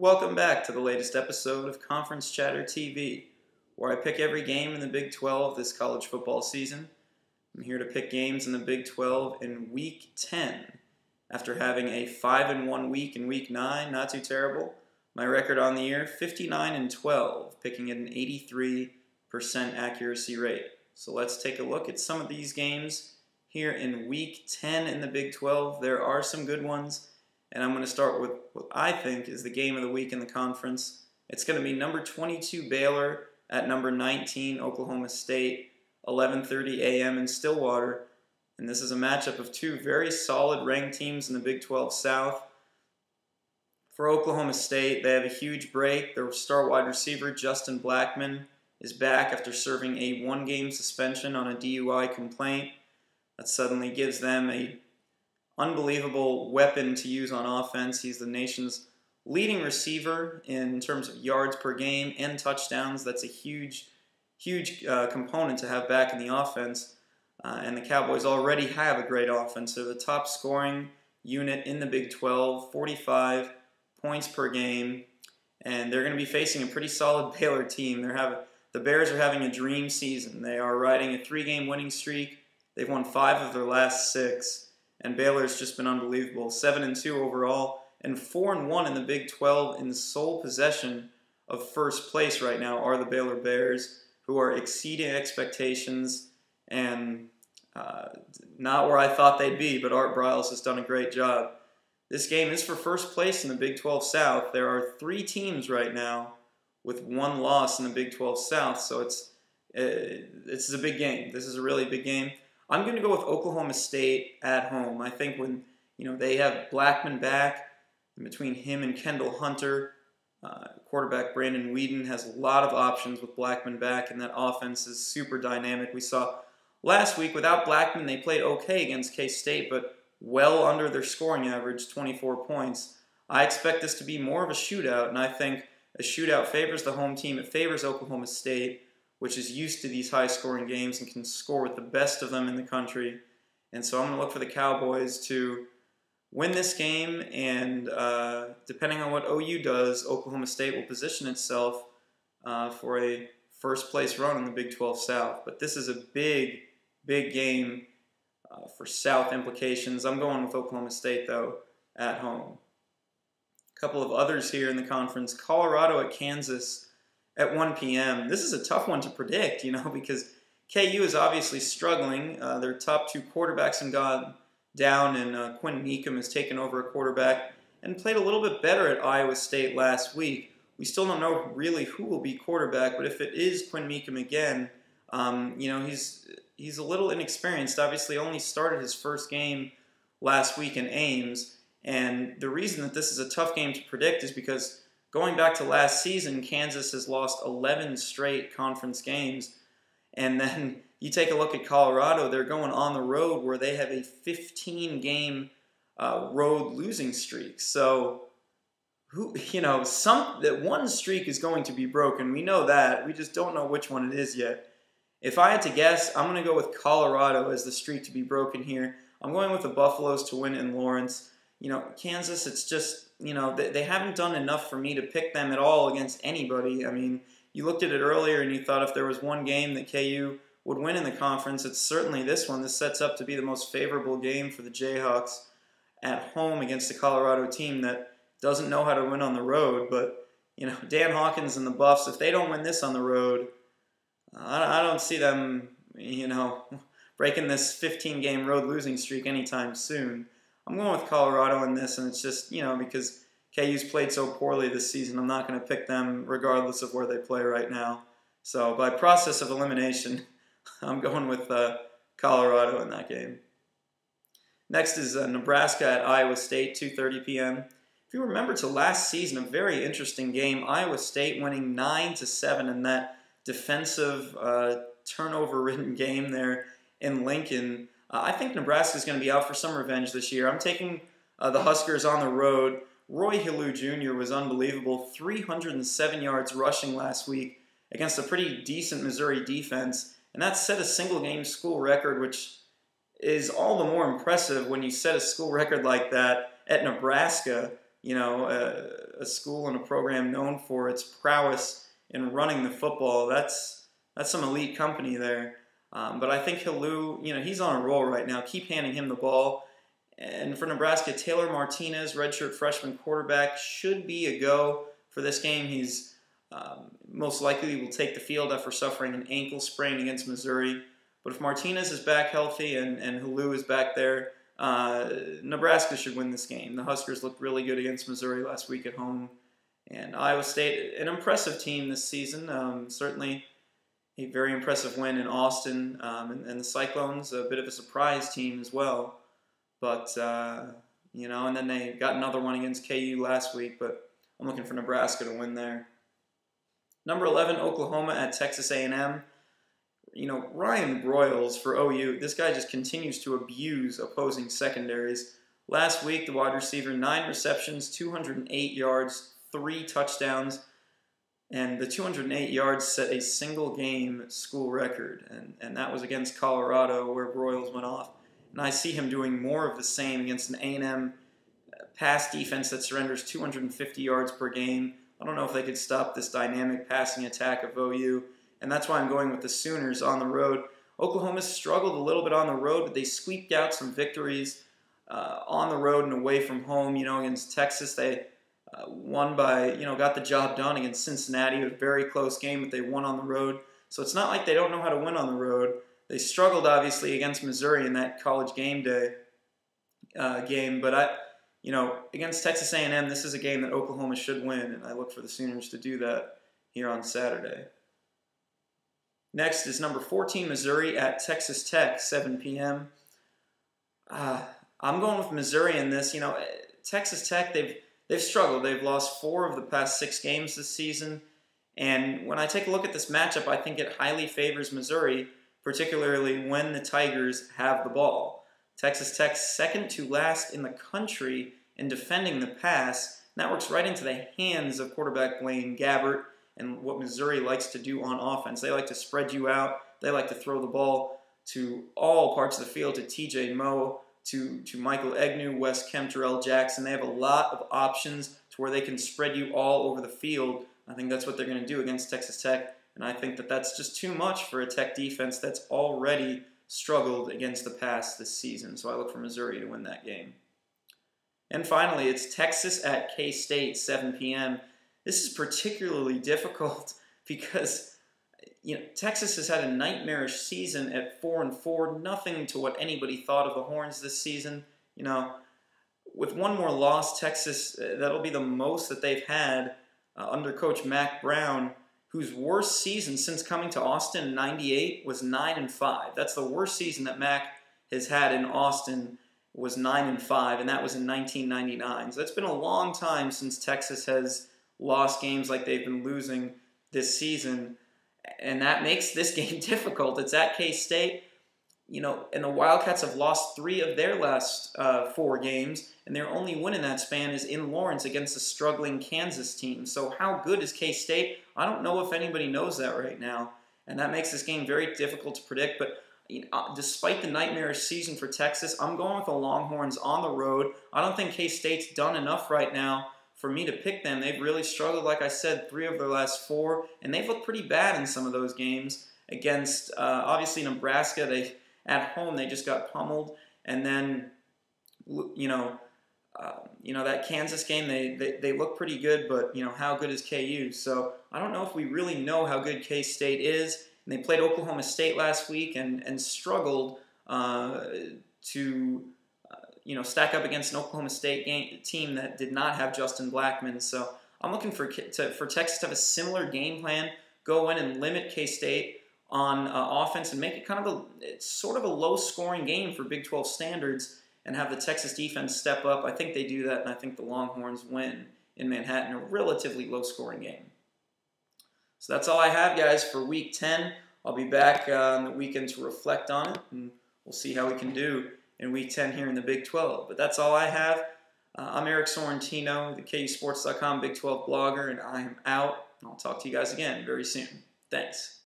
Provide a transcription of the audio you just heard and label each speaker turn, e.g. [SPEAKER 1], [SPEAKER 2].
[SPEAKER 1] Welcome back to the latest episode of Conference Chatter TV, where I pick every game in the Big 12 this college football season. I'm here to pick games in the Big 12 in Week 10. After having a 5-1 week in Week 9, not too terrible. My record on the year, 59-12, picking at an 83% accuracy rate. So let's take a look at some of these games here in Week 10 in the Big 12. There are some good ones. And I'm going to start with what I think is the game of the week in the conference. It's going to be number 22 Baylor at number 19 Oklahoma State, 11:30 a.m. in Stillwater. And this is a matchup of two very solid ranked teams in the Big 12 South. For Oklahoma State, they have a huge break. Their star wide receiver, Justin Blackmon, is back after serving a one-game suspension on a DUI complaint. That suddenly gives them a unbelievable weapon to use on offense. He's the nation's leading receiver in terms of yards per game and touchdowns. That's a huge component to have back in the offense. And the Cowboys already have a great offense. They're the top scoring unit in the Big 12, 45 points per game. And they're going to be facing a pretty solid Baylor team. The Bears are having a dream season. They are riding a 3-game winning streak. They've won 5 of their last 6. And Baylor's just been unbelievable. 7-2 overall, and 4-1 in the Big 12 in sole possession of first place right now are the Baylor Bears, who are exceeding expectations and not where I thought they'd be, but Art Briles has done a great job. This game is for first place in the Big 12 South. There are 3 teams right now with 1 loss in the Big 12 South, so this is a big game. This is a really big game. I'm going to go with Oklahoma State at home. I think when they have Blackmon back, and between him and Kendall Hunter, quarterback Brandon Weeden has a lot of options with Blackmon back, and that offense is super dynamic. We saw last week without Blackmon, they played okay against K-State, but well under their scoring average, 24 points. I expect this to be more of a shootout, and I think a shootout favors the home team. It favors Oklahoma State, which is used to these high-scoring games and can score with the best of them in the country. And so I'm going to look for the Cowboys to win this game, and depending on what OU does, Oklahoma State will position itself for a first-place run in the Big 12 South. But this is a big, big game for South implications. I'm going with Oklahoma State, though, at home. A couple of others here in the conference. Colorado at Kansas at 1 p.m. This is a tough one to predict, because KU is obviously struggling. Their top 2 quarterbacks have gone down, and Quinn Meekum has taken over a quarterback and played a little bit better at Iowa State last week. We still don't know really who will be quarterback, but if it is Quinn Meekum again, he's a little inexperienced. Obviously, only started his first game last week in Ames, and the reason that this is a tough game to predict is because going back to last season, Kansas has lost 11 straight conference games. And then you take a look at Colorado, they're going on the road where they have a 15-game road losing streak. So, that one streak is going to be broken. We know that. We just don't know which one it is yet. If I had to guess, I'm going to go with Colorado as the streak to be broken here. I'm going with the Buffaloes to win in Lawrence. Kansas, it's just, they haven't done enough for me to pick them at all against anybody. I mean, you looked at it earlier and you thought if there was one game that KU would win in the conference, it's certainly this one. This sets up to be the most favorable game for the Jayhawks at home against a Colorado team that doesn't know how to win on the road. But, Dan Hawkins and the Buffs, if they don't win this on the road, I don't see them, breaking this 15-game road losing streak anytime soon. I'm going with Colorado in this, and it's just, because KU's played so poorly this season, I'm not going to pick them regardless of where they play right now. So by process of elimination, I'm going with Colorado in that game. Next is Nebraska at Iowa State, 2:30 p.m. If you remember to last season, a very interesting game, Iowa State winning 9-7 in that defensive turnover-ridden game there in Lincoln. I think Nebraska is going to be out for some revenge this year. I'm taking the Huskers on the road. Roy Hillou Jr. was unbelievable. 307 yards rushing last week against a pretty decent Missouri defense. And that set a single-game school record, which is all the more impressive when you set a school record like that at Nebraska. a school and a program known for its prowess in running the football. That's some elite company there. But I think Helu, he's on a roll right now. Keep handing him the ball. And for Nebraska, Taylor Martinez, redshirt freshman quarterback, should be a go for this game. He's most likely will take the field after suffering an ankle sprain against Missouri. But if Martinez is back healthy and Helu is back there, Nebraska should win this game. The Huskers looked really good against Missouri last week at home. And Iowa State, an impressive team this season. Certainly a very impressive win in Austin. And the Cyclones, a bit of a surprise team as well. But, and then they got another one against KU last week. But I'm looking for Nebraska to win there. Number 11, Oklahoma at Texas A&M. Ryan Broyles for OU, this guy just continues to abuse opposing secondaries. Last week, the wide receiver, 9 receptions, 208 yards, 3 touchdowns, and the 208 yards set a single-game school record, and that was against Colorado where Broyles went off. And I see him doing more of the same against an A&M pass defense that surrenders 250 yards per game. I don't know if they could stop this dynamic passing attack of OU. And that's why I'm going with the Sooners on the road. Oklahoma's struggled a little bit on the road, but they squeaked out some victories on the road and away from home. Against Texas, they won by, got the job done. Against Cincinnati, it was a very close game, but they won on the road. So it's not like they don't know how to win on the road. They struggled, obviously, against Missouri in that college game day game. But, against Texas A&M, this is a game that Oklahoma should win, and I look for the Sooners to do that here on Saturday. Next is number 14, Missouri at Texas Tech, 7 p.m. I'm going with Missouri in this. Texas Tech, they've struggled. They've lost 4 of the past 6 games this season. And when I take a look at this matchup, I think it highly favors Missouri, particularly when the Tigers have the ball. Texas Tech's second to last in the country in defending the pass. And that works right into the hands of quarterback Blaine Gabbert and what Missouri likes to do on offense. They like to spread you out. They like to throw the ball to all parts of the field, to TJ Moe, to Michael Egnew, Wes Kemp, Terrell Jackson. They have a lot of options to where they can spread you all over the field. I think that's what they're going to do against Texas Tech, and I think that that's just too much for a Tech defense that's already struggled against the pass this season. So I look for Missouri to win that game. And finally, it's Texas at K-State, 7 p.m. This is particularly difficult because Texas has had a nightmarish season at 4-4. Nothing to what anybody thought of the Horns this season. With one more loss, Texas, that'll be the most that they've had under Coach Mack Brown, whose worst season since coming to Austin in '98 was 9-5. That's the worst season that Mack has had in Austin, was 9-5, and that was in 1999. So it's been a long time since Texas has lost games like they've been losing this season, and that makes this game difficult. It's at K-State, and the Wildcats have lost 3 of their last 4 games, and their only win in that span is in Lawrence against a struggling Kansas team. So how good is K-State? I don't know if anybody knows that right now, and that makes this game very difficult to predict. But despite the nightmarish season for Texas, I'm going with the Longhorns on the road. I don't think K-State's done enough right now for me to pick them. They've really struggled, like I said, 3 of their last 4, and they've looked pretty bad in some of those games against, obviously, Nebraska. At home, they just got pummeled, and then, that Kansas game, they look pretty good, but, how good is KU? So I don't know if we really know how good K-State is. And they played Oklahoma State last week and struggled to stack up against an Oklahoma State team that did not have Justin Blackman. So I'm looking for Texas to have a similar game plan, go in and limit K-State on offense and make it it's sort of a low-scoring game for Big 12 standards and have the Texas defense step up. I think they do that, and I think the Longhorns win in Manhattan, a relatively low-scoring game. So that's all I have, guys, for Week 10. I'll be back on the weekend to reflect on it, and we'll see how we can do in Week 10 here in the Big 12. But that's all I have. I'm Eric Sorrentino, the KUSports.com Big 12 blogger, and I am out. I'll talk to you guys again very soon. Thanks.